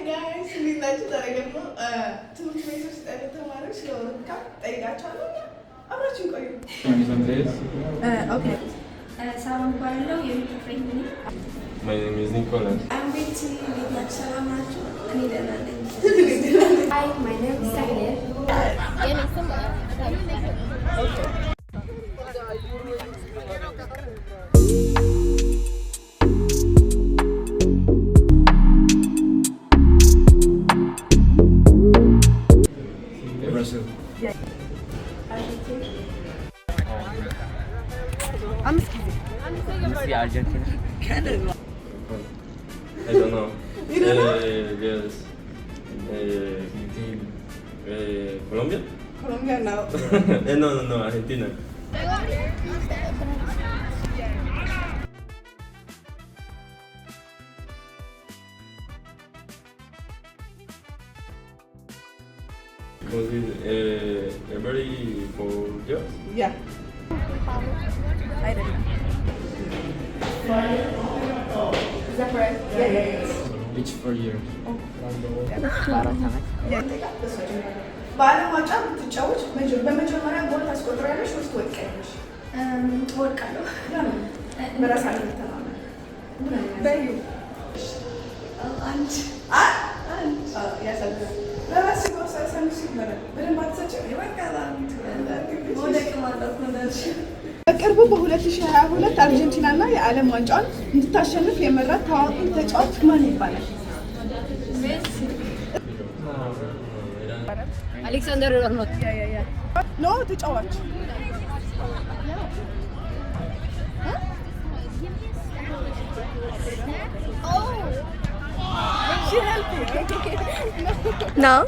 ጋይስ እንዴት ናችሁ? ዛሬ ደግሞ ትምህርት ቤት ውስጥ ተማሪዎች ለወርልድ ካፕ ጠይቃቸዋለሁ። አብራችሁን ቆዩ። ሰላም እባላለሁ። የምትፍሬኝ ነኝ። My name is Nicholas. ቤት እንዴት ናችሁ? ሰላም ናችሁ? እኔ ደህና ነኝ። Hi, my name is Sahil. የኔ ስም Argentina. I don't know. You don't know? Yes. Colombia? Colombia now. No, Argentina. Was it every 4 years? Yeah. አይደለም። Is that correct? Yeah. Each 4 years. በዓለም ዋንጫ ብትጫወች በመጀመሪያ ጎል ታስቆጥሪያለሽ ወይስ ትወድቂያለሽ? እወድቃለሁ። በራስ አለመተማመን በዩ አንድ ያሳዝናል። ለራስሽ መወሰን ሲበላል በደንብ አትሰጭም። መውደቅ ማለት ነው። በቅርቡ በ2022 አርጀንቲናና የዓለም ዋንጫውን እንድታሸንፍ የመራት ታዋቂ ተጫዋች ማን ይባላል? አሌክሳንደር አርኖልድ። ኖ ተጫዋች She helped you. No.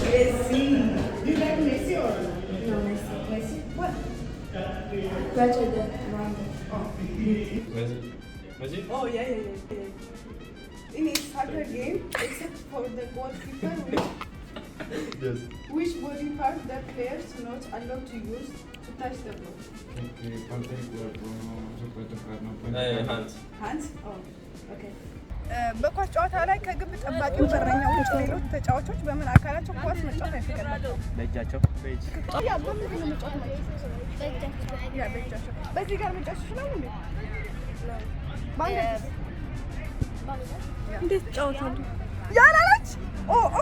Messi. You like Messi or no? Messi. What? Better than Ronaldo. Messi? Oh yeah. In a soccer game, except for the goalkeeper, Yes. which body part the players not allowed to use to touch the ball? ¿Qué parte del cuerpo no se puede tocar? No puede Hands. Hands? Oh, okay. በኳስ ጨዋታ ላይ ከግብ ጠባቂው በረኛ ውጭ ሌሎች ተጫዋቾች በምን አካላቸው ኳስ መጫወት አይፈቀድላቸውም? በእጃቸው። ያ በምንድን ነው መጫወት የማይችሉት? በእጃቸው። በዚህ ጋር መጫወት ይችላሉ እንዴ? በአንገት እንዴት ይጫወታሉ? ያላለች ኦኬ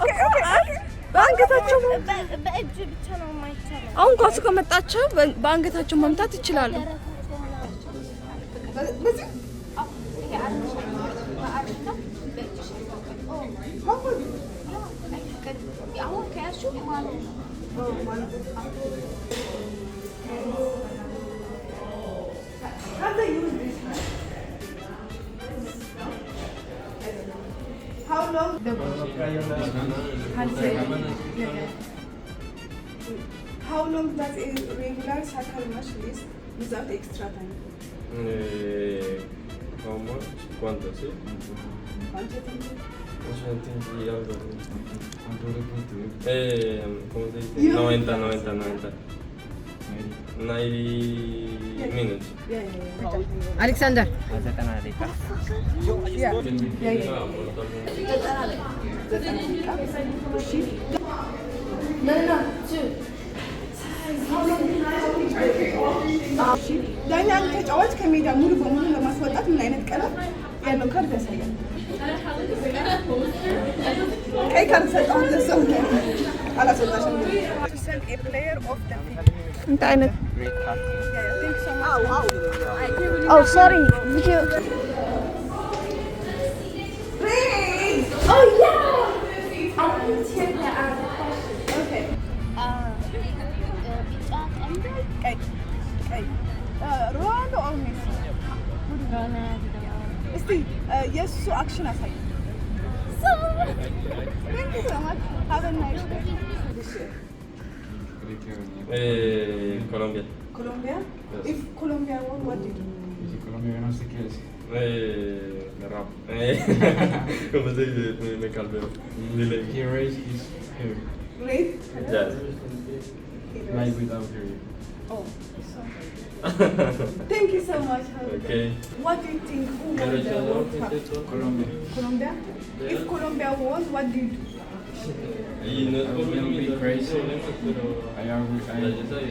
በአንገታቸው በእጅ ብቻ ነው የማይቻለው። አሁን ኳሱ ከመጣቸው በአንገታቸው መምታት ይችላሉ። በዚህ አሁን ከያዝሽው ማለት ነው። How they use this hand? How long the How long does a regular soccer match last without extra time? How much? ¿Cuánto? ¿Sí? ¿Cuánto tiempo? Yo entendí algo. ¿Cuánto le puede? ¿Cómo se dice? You 90 know- minutes. Yeah. አሌክሳንደር ዳኛ ተጫዋች ከሜዳ ሙሉ በሙሉ ለማስወጣት ምን አይነት ቀለም ያለው ካርድ ያሳያል? ቀይ ካርድ ሰጠው ለሰው አላስወጣሽም። A player of the field. እንት አይነት Thank you so much. ኦ ሶሪ ቪዲዮ Oh yeah. I need to hear that. Okay. ቢጫ ቀይ ቀይ ሮናልዶ ኦር ሜሲ? እስቲ የእሱ አክሽን አሳይ። Thank you so much. Have a nice day. ¿Cree que venía? Colombia. Colombia? Yes. If Colombia won, what do you do? Y si Colombia no sé qué decir. De rap. ¿Cómo se dice? Me calveo. Dile. He raised his hair, Great. Yes. like without hair. Oh, so. Thank you so much. Okay. What do you think? Who won the World Cup? Colombia. Colombia? If Colombia won, what do you do? I will be crazy.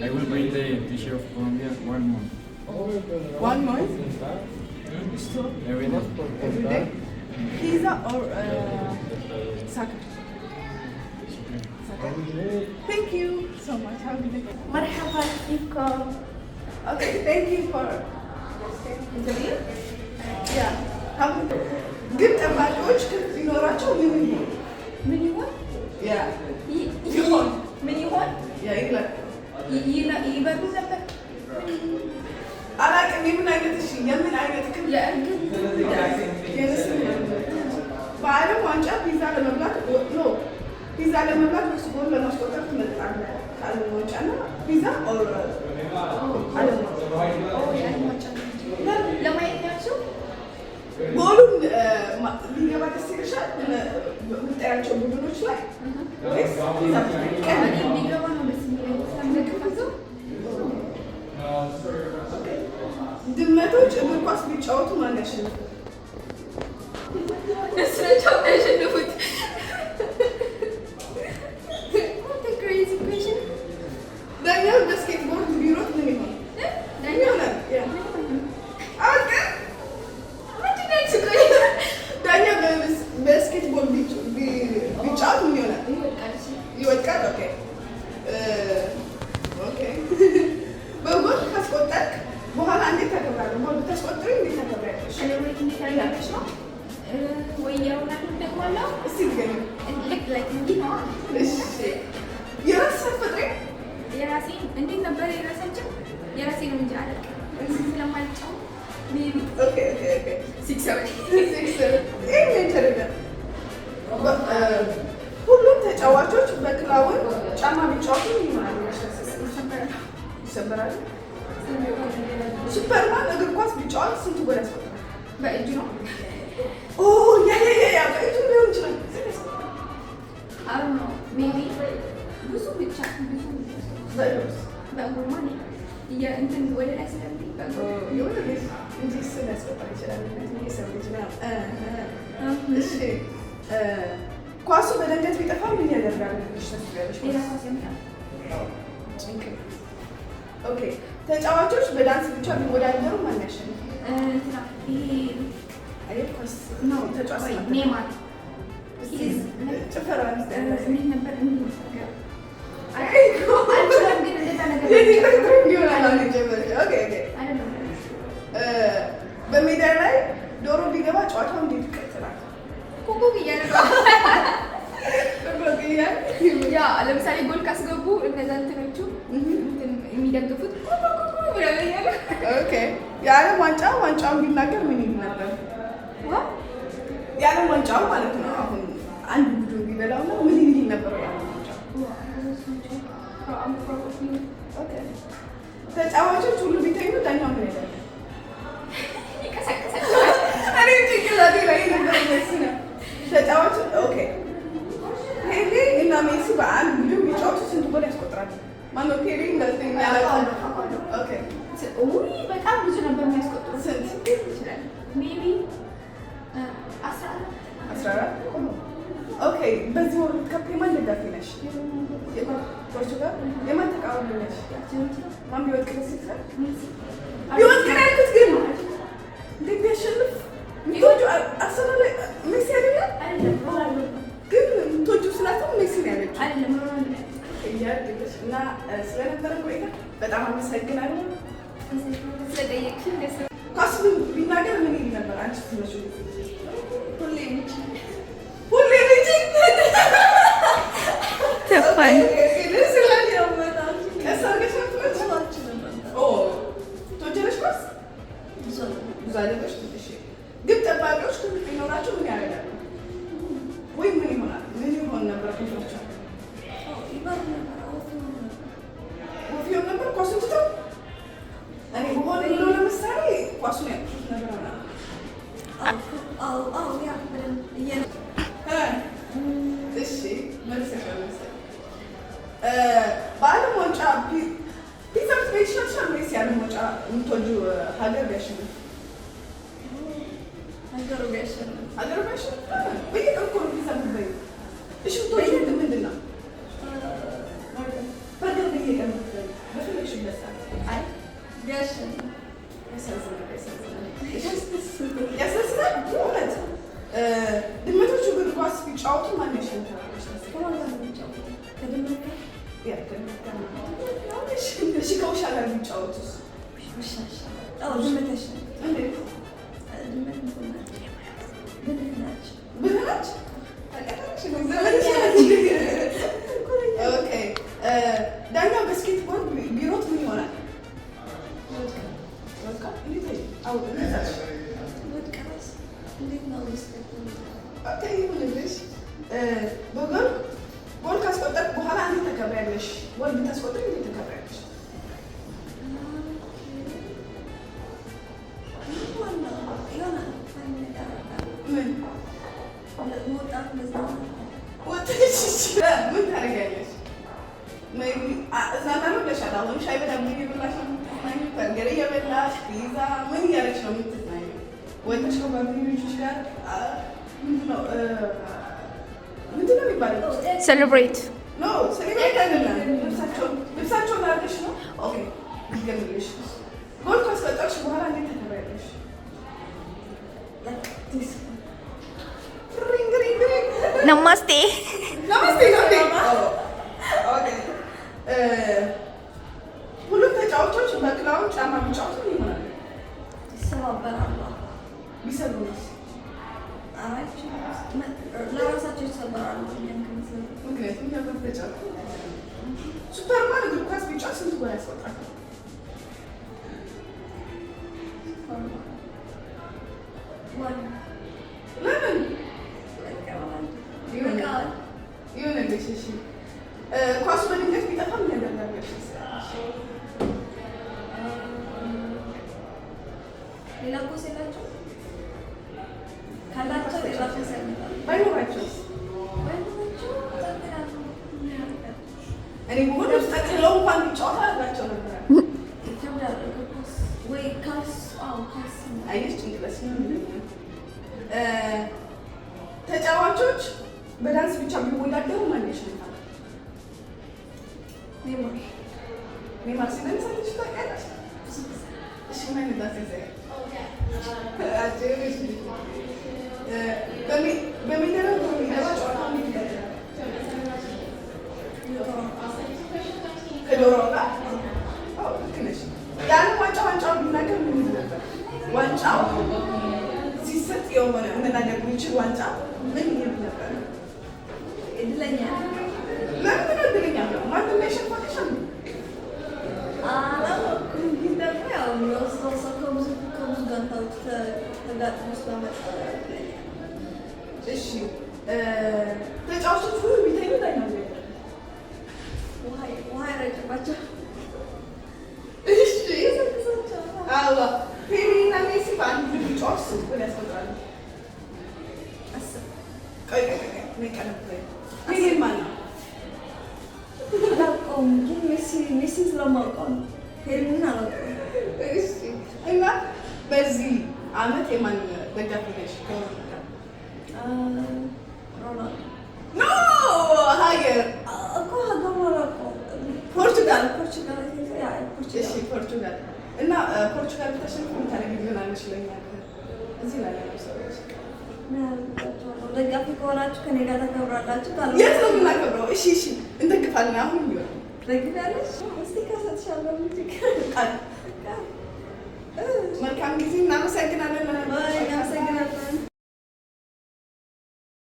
I will bring the t-shirt of Colombia 1 month. 1 month? So, Every day. every day? Pizza or soccer? Soccer. Thank you so much. Have a good day. مرحبا فيكم. Okay, thank you for interview. yeah. Have a good ጠባቂዎች ሲኖራቸው ምን ይሆን? ምን ይሆን? Yeah. ይሆን ምን ይሆን? Yeah, ይላል። ይበሉ ነበር። አላውቅም የምን አይነት እሺ የምን አይነት ግን የእርግብ በዓለም ዋንጫ ፒዛ ለመብላት ነው። ፒዛ ለመብላት ወይስ ጎል ለማስቆጠር ትመርጣለህ? ከዓለም ዋንጫ እና ፒዛ ኦር ዓለም ዋንጫ? ለማየት ያቸው ጎሉን ሊገባ ደስ ይልሻል የምታያቸው ቡድኖች ላይ ወይስ ፒዛ? እኔ ቢገባ ነው ደስ የሚለኝ ስለምደግፋቸው። ድመቶች እግር ኳስ ቢጫወቱ ማን ያሸንፋል? እነሱ ናቸው ያሸነፉት። What a crazy question. ዳኛው ባስኬትቦል ቢሮጥ ምን ይሆን? ይሆናል። ዳኛው ባስኬትቦል ቢጫወት ምን ይሆናል? ይወድቃል። ኦኬ ኦኬ። በጎል ካስቆጠርክ በኋላ እንዴት ታከብራለህ? ጎል ብታስቆጥሪ እንዴት ታከብራለሽ? ሴሌብሬት እንዲታያለች ነው ወይ የሆናል ደግማለሁ። እስቲ ንገሪኝ። ልክ ላይክ እንዲህ ነው። እሺ የራስሽ አትፈጥሪ? የራሴን እንዴት ነበር የራሳቸው የራሴ ነው እንጂ አላውቅም። እዚህ ስለማልጫወት ሜቢ ኦኬ ኦኬ ኦኬ 6 ሁሉም ተጫዋቾች በክላውን ጫማ ቢጫወቱ ይሆናል ይሰበራል። ሱፐርማን እግር ኳስ ቢጫወት ስንት ጎል ያስቆጥራል? በእጅ ነው። ኦ ያ በእጁ ሊሆን ይችላል። አሁን ነው ሜቢ ብዙ ብቻ ብዙ በእግሩስ? በእግሩማ እንትን ወደ ላይ ስለሚል በእግሩ የሆነ ልጅ እንጂ እሱን ሊያስቆጥር ይችላል። የሰው ልጅ ነው። እሺ ኳሱ በድንገት ቢጠፋ ምን ያደርጋል? ሌላ ኳስ ያመጣል። ኦኬ ተጫዋቾች በዳንስ ብቻ ቢወዳደሩ ማን ያሸንፋል? እንትና ይሄ አየህ ኳስ ነው ተጫዋች ነው። ኔማር ጭፈራ እንዴት ነበር ነገር አልችልም፣ ግን እንደዛ ነገር አይደለም። በሜዳ ላይ ዶሮ ቢገባ ጨዋታው እንዴት ይቀጥላል? ኮኮብ እያለ ያ ለምሳሌ ጎል ካስገቡ እነዛ እንትኖቹ የሚደግፉት ብለው እያሉ የዓለም ዋንጫውን ቢናገር ምን ይል ነበር? የዓለም ዋንጫው ማለት ነው። አሁን አንድ ቡድን ቢበላው ነው ምን ይል ነበር? የዓለም ዋንጫው ተጫዋቾች ሁሉ ቢተኙ ዳኛው ምን ይላል? ይቀሰቅሳቸዋል። እኔ ጭንቅላቴ ላይ ነበር ነው ተጫዋቾች ፔሌ እና ሜሲ በአንድ ቡድን ቢጫወቱ ስንት ጎል ያስቆጥራል? ማነው ፔሌ እንደዚህ ያለው? በጣም ብዙ ነበር የሚያስቆጥሩት። ስንት ይችላል? ሜቢ 14 ኦኬ። በዚህ ወርልድ ካፕ የማን ደጋፊ ነሽ? ፖርቹጋል። የማን ተቃዋሚ ነሽ? ማን ቢወድቅ ደስ ይላል? ቢወድቅ ነው ያልኩት፣ ግን እንዴት ቢያሸንፍ የምትወጂው አርሰናል ሜሲ አይደለም? ግን የምትወጂው ስላትም ሜሲ ነው ያለችው እና ስለነበረ ቆይታ በጣም አመሰግናለሁ። ስለጠየቅሽኝ ደስ ኳስ ቢናገር ምን ይል ነበር? አንቺ ስትመጪው ሁሌ ምች ተፋኝ ግብ ጠባቂዎች ክፍል ቢኖራቸው ምን ያደርጋሉ? ወይ ምን ይሆናል? ምን ይሆን ነበር? ክፍላቸው ወፍ ይሆን ነበር? ኳሱን ትተው እኔ በሆነ ብሎ ለምሳሌ ኳሱን ያቁት ነበር። እሺ መልሰሻል። በዓለም ዋንጫ ፒዛ ብትበይ መውጫ የምትወጂው ሀገር ቢያሸንፍ? ሀገሩ ቢያሸንፍ በየቀን እኮ ነው ቪዛ የምትበይው። እሺ የምትወጂው ምንድን ነው? በሀገር በየቀን የምትበይው በፈለግሽበት ሰዓት። አይ ቢያሸንፍ ያስደስታል። እውነት ድመቶቹ እግር ኳስ ቢጫወቱ ማን ያሸንፋል? እሺ ከውሻ ጋር ቢጫወቱስ? ዳኛው ባስኬትቦል ቢሮጥ ምን ይሆናል? ጎል ካስቆጠርክ በኋላ አንዴ ተከብሪያለሽ። ጎል ብታስቆጥር እንዴት ተከብሪያለሽ? ምን ታደርጊያለሽ? እዝናናለሁ ብለሻል። አሁን ሻይ በዳቦ እየበላሽ ነው የምትዝናኚው? በርገር እየበላሽ ፒዛ ምን እያደረግሽ ነው የምትዝናኚው? ወጥተሽ ከጓደኞችሽ ጋር ምንድን ነው የሚባለው? ሴሌብሬት ኖ ሴሌብሬት አይደለም። ልብሳቸውን አድርገሽ ነው። ኦኬ ይገምልሽ። ጎል ካስቆጠርሽ በኋላ እንዴት ተከብሪያለሽ? ነማስቴ ሁሉም ተጫዋቾች በክላውን ጫማ ቢጫወቱ ይሆናል? ይሰባበራሉ። ቢሰብሩስ? ለራሳቸው ይሰበራሉ። ምክንያቱም ያገር ተጫዋች ሱፐርማን እግር ኳስ ቢጫወት ስንት ጎል ያስቆጥራል? ለምን ይሆንልሽ? እሺ ኳሱ በድንገት ቢጠፋ ምን ያደርጋለሽ? ሌላ ኳስ የላቸው ካላቸው ሌላ ኳስ ያመጣሉ። ባይኖራቸውስ? እኔ በሆነ ውስጥ ጠቅልለው እንኳን ቢጫወት አድርጋቸው ነበር። ወይ ካልስ አየሽ ጭንቅላት ተጫዋቾች በዳንስ ብቻ ቢወዳደሩ ማን ያሸንፋል? ኔማር ሲነሳልሽ ታውቂያለሽ? እሺ ማን ዳንስ በሜዳ ላይ በሚገባ ጨዋታ ከዶሮ ጋር ልክ ነሽ። ያንን ዋንጫውን ቢናገር ምን ነበር? ዋንጫው ሲሰጥ የሆነ መናገር የሚችል ዋንጫ ምን ይል ነበር? እድለኛ ለምን እድለኛ ነው? ማንም ያሸንፋልሽ? አላወኩም፣ ግን ደግሞ ያው የሚወስደው ሰው ከብዙ ጋንታዎች ተጋጥሞ ስለመጣ። እሺ ተጫዋቾች ሁሉ ቢተኙ ዳኛው ውሃ ይረጭባቸው። እሺ አዋ ፔሪ እና ሜሲ በአንድ ቡድን ቢጫወቱ ስንት ጎል ያስቆጥራሉ? ቆይ ፔሪ ማን ነው? አላውቀውም፣ ግን ሜሲን ስለማውቀው ነው። ፔሪን አላውቀውም። እሺ እና በዚህ አመት የማን ደጋፊ ነሽ? ሮናልዶ ኖ ሀገር እኮ ሀገሩ አላውቀውም። ፖርቱጋል። ፖርቱጋል። እሺ ፖርቱጋል እና ፖርቱጋል ብታሸንፍ ምን ታደርጊልናለሽ? ለእኛ እዚህ ላይ ያሉ ሰዎች ደጋፊ ከሆናችሁ ከኔ ጋር ተከብራላችሁ። የት ነው የምናከብረው? እሺ እንደግፋለን። አሁን ቢሆን ደግፊያለሽ? እስቲ ከሰጥሻለሁ። መልካም ጊዜ። እናመሰግናለን።